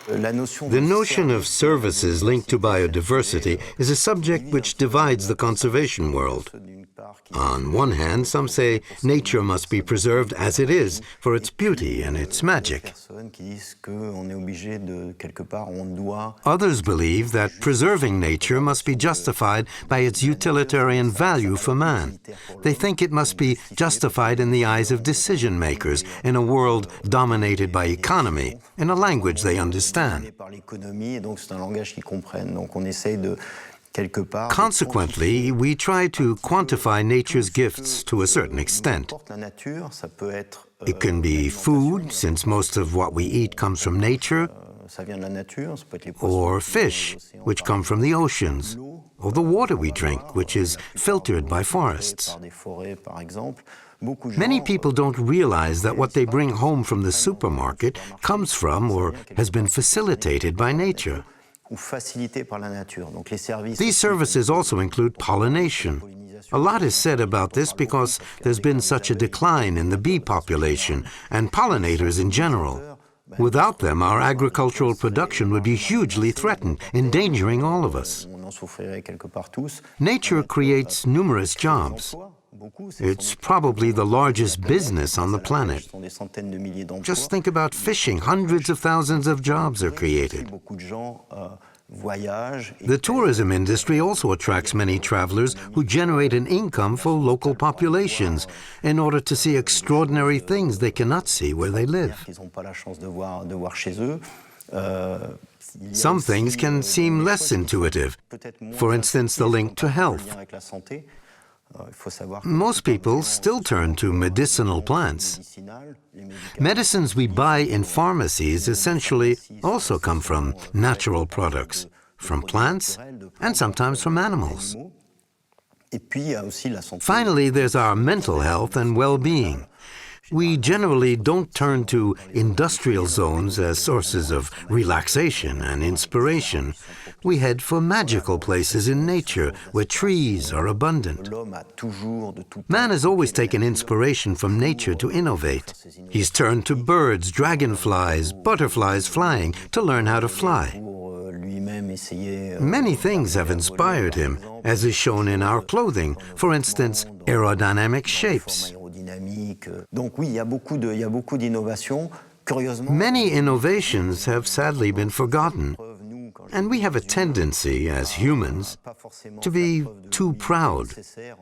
The notion of services linked to biodiversity is a subject which divides the conservation world. On one hand, some say nature must be preserved as it is for its beauty and its magic. Others believe that preserving nature must be justified by its utilitarian value for man. They think it must be justified in the eyes of decision makers in a world dominated by economy, in a language they understand. Consequently, we try to quantify nature's gifts to a certain extent. It can be food, since most of what we eat comes from nature, or fish, which come from the oceans, or the water we drink, which is filtered by forests. Many people don't realize that what they bring home from the supermarket comes from or has been facilitated by nature. These services also include pollination. A lot is said about this because there's been such a decline in the bee population and pollinators in general. Without them, our agricultural production would be hugely threatened, endangering all of us. Nature creates numerous jobs. It's probably the largest business on the planet. Just think about fishing. Hundreds of thousands of jobs are created. The tourism industry also attracts many travelers who generate an income for local populations in order to see extraordinary things they cannot see where they live. Some things can seem less intuitive. For instance, the link to health. Most people still turn to medicinal plants. Medicines we buy in pharmacies essentially also come from natural products, from plants, and sometimes from animals. Finally, there's our mental health and well-being. We generally don't turn to industrial zones as sources of relaxation and inspiration. We head for magical places in nature where trees are abundant. Man has always taken inspiration from nature to innovate. He's turned to birds, dragonflies, butterflies flying to learn how to fly. Many things have inspired him, as is shown in our clothing, for instance, aerodynamic shapes. Many innovations have sadly been forgotten, and we have a tendency, as humans, to be too proud,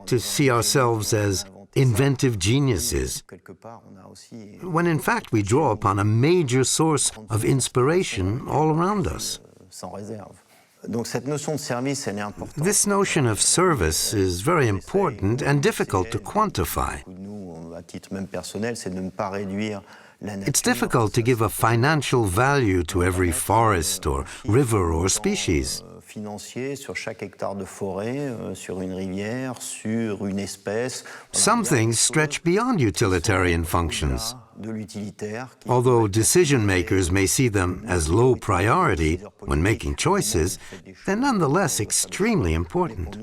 to see ourselves as inventive geniuses, when in fact we draw upon a major source of inspiration all around us. This notion of service is very important and difficult to quantify. It's difficult to give a financial value to every forest or river or species. Some things stretch beyond utilitarian functions. Although decision makers may see them as low priority when making choices, they're nonetheless extremely important.